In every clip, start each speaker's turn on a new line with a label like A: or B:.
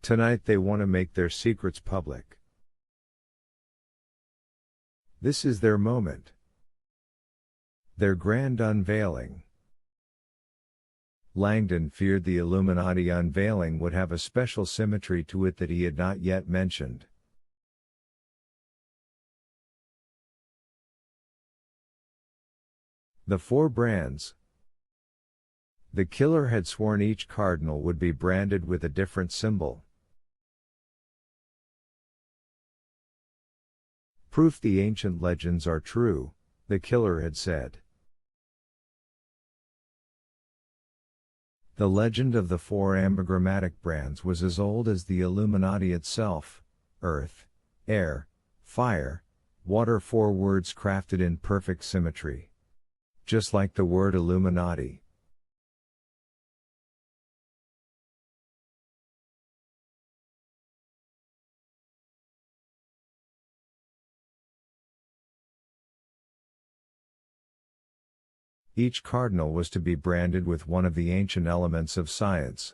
A: Tonight they want to make their secrets public. This is their moment. Their grand unveiling. Langdon feared the Illuminati unveiling would have a special symmetry to it that he had not yet mentioned. The 4 brands. The killer had sworn each cardinal would be branded with a different symbol. Proof the ancient legends are true, the killer had said. The legend of the 4 ambigrammatic brands was as old as the Illuminati itself: earth, air, fire, water, 4 words crafted in perfect symmetry. Just like the word Illuminati. Each cardinal was to be branded with one of the ancient elements of science.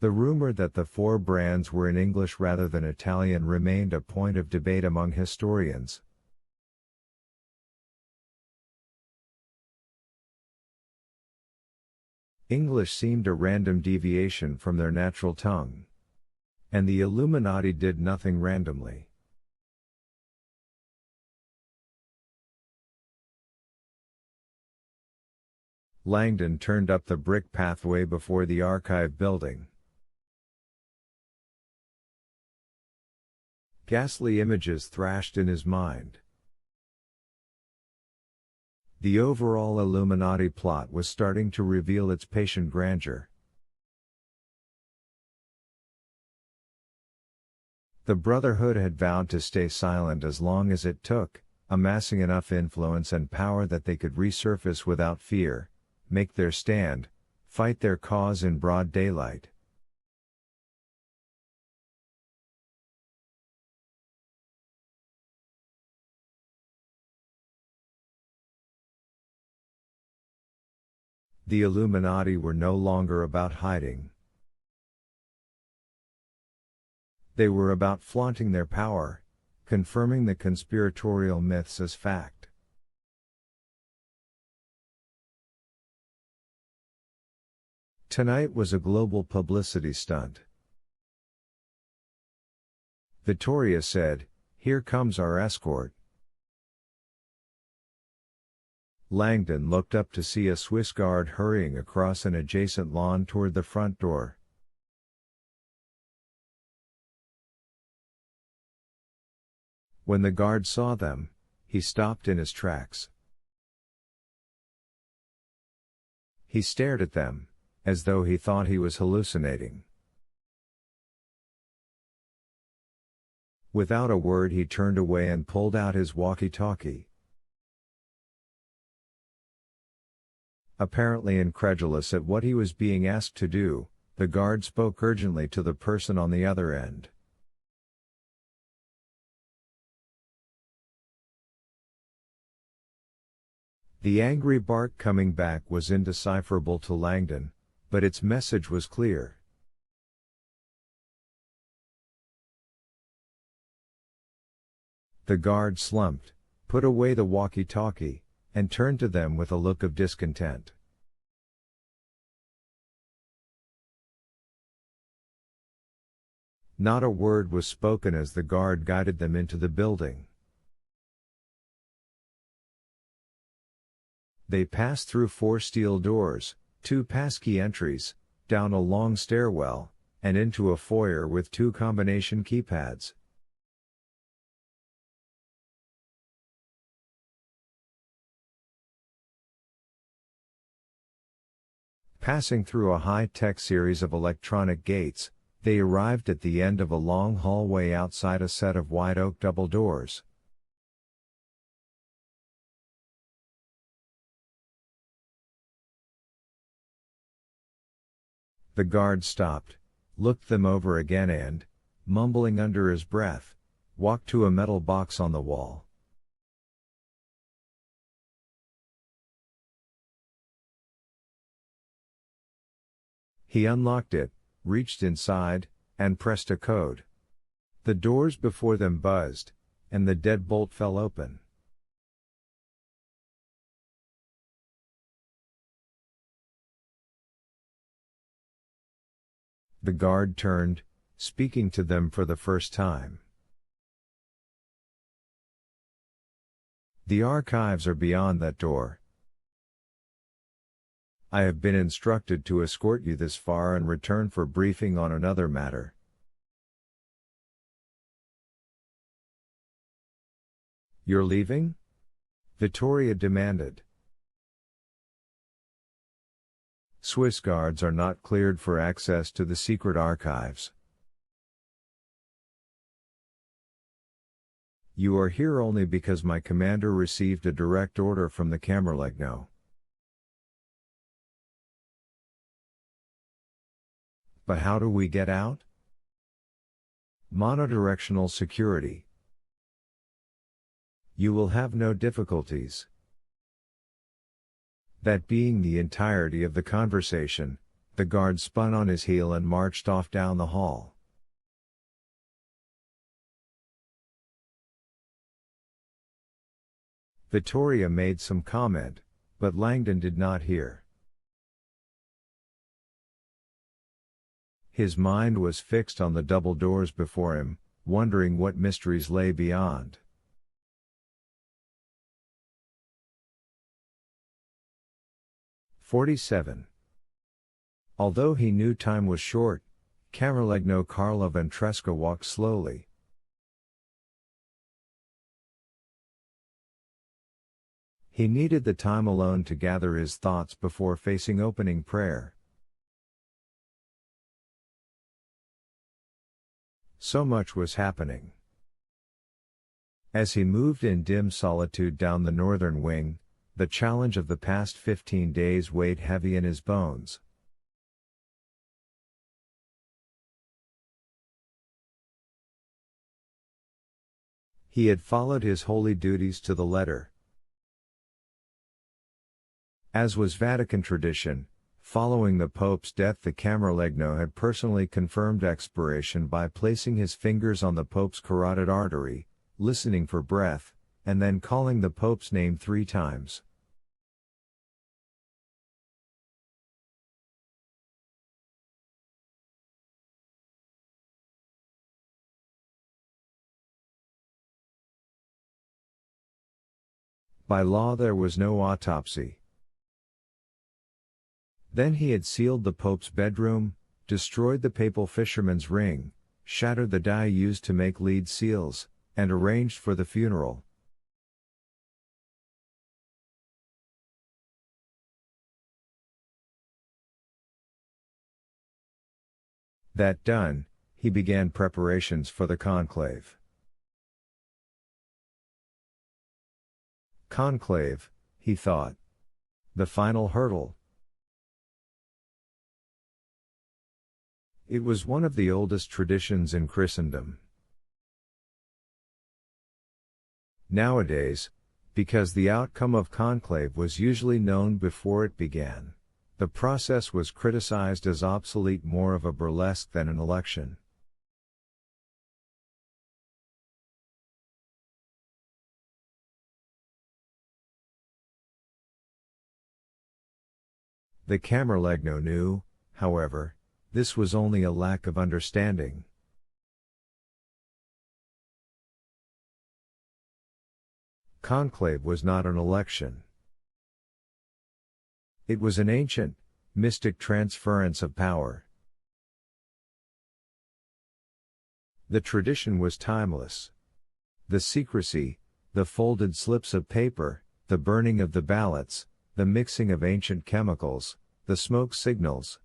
A: The rumor that the 4 brands were in English rather than Italian remained a point of debate among historians. English seemed a random deviation from their natural tongue. And the Illuminati did nothing randomly. Langdon turned up the brick pathway before the archive building. Ghastly images thrashed in his mind. The overall Illuminati plot was starting to reveal its patient grandeur. The Brotherhood had vowed to stay silent as long as it took, amassing enough influence and power that they could resurface without fear, make their stand, fight their cause in broad daylight. The Illuminati were no longer about hiding. They were about flaunting their power, confirming the conspiratorial myths as fact. Tonight was a global publicity stunt. Vittoria said, "Here comes our escort." Langdon looked up to see a Swiss guard hurrying across an adjacent lawn toward the front door. When the guard saw them, he stopped in his tracks. He stared at them, as though he thought he was hallucinating. Without a word he turned away and pulled out his walkie-talkie. Apparently incredulous at what he was being asked to do, the guard spoke urgently to the person on the other end. The angry bark coming back was indecipherable to Langdon, but its message was clear. The guard slumped, put away the walkie-talkie, and turned to them with a look of discontent. Not a word was spoken as the guard guided them into the building. They passed through 4 steel doors, 2 passkey entries, down a long stairwell, and into a foyer with 2 combination keypads. Passing through a high-tech series of electronic gates, they arrived at the end of a long hallway outside a set of wide oak double doors. The guard stopped, looked them over again and, mumbling under his breath, walked to a metal box on the wall. He unlocked it, reached inside, and pressed a code. The doors before them buzzed, and the deadbolt fell open. The guard turned, speaking to them for the first time. The archives are beyond that door. I have been instructed to escort you this far and return for briefing on another matter. You're leaving? Vittoria demanded. Swiss guards are not cleared for access to the secret archives. You are here only because my commander received a direct order from the Camerlegno. But how do we get out? Monodirectional security. You will have no difficulties. That being the entirety of the conversation, the guard spun on his heel and marched off down the hall. Vittoria made some comment, but Langdon did not hear. His mind was fixed on the double doors before him, wondering what mysteries lay beyond. "47. Although he knew time was short, Camerlegno Carlo Ventresca walked slowly. He needed the time alone to gather his thoughts before facing opening prayer. So much was happening. As he moved in dim solitude down the northern wing, the challenge of the past 15 days weighed heavy in his bones. He had followed his holy duties to the letter. As was Vatican tradition, following the Pope's death, the Camerlegno had personally confirmed expiration by placing his fingers on the Pope's carotid artery, listening for breath, and then calling the Pope's name 3 times. By law there was no autopsy. Then he had sealed the Pope's bedroom, destroyed the papal fisherman's ring, shattered the die used to make lead seals, and arranged for the funeral. That done, he began preparations for the conclave. Conclave, he thought. The final hurdle. It was one of the oldest traditions in Christendom. Nowadays, because the outcome of conclave was usually known before it began, the process was criticized as obsolete, more of a burlesque than an election. The Camerlegno knew, however, this was only a lack of understanding. Conclave was not an election. It was an ancient, mystic transference of power. The tradition was timeless. The secrecy, the folded slips of paper, the burning of the ballots, the mixing of ancient chemicals, the smoke signals,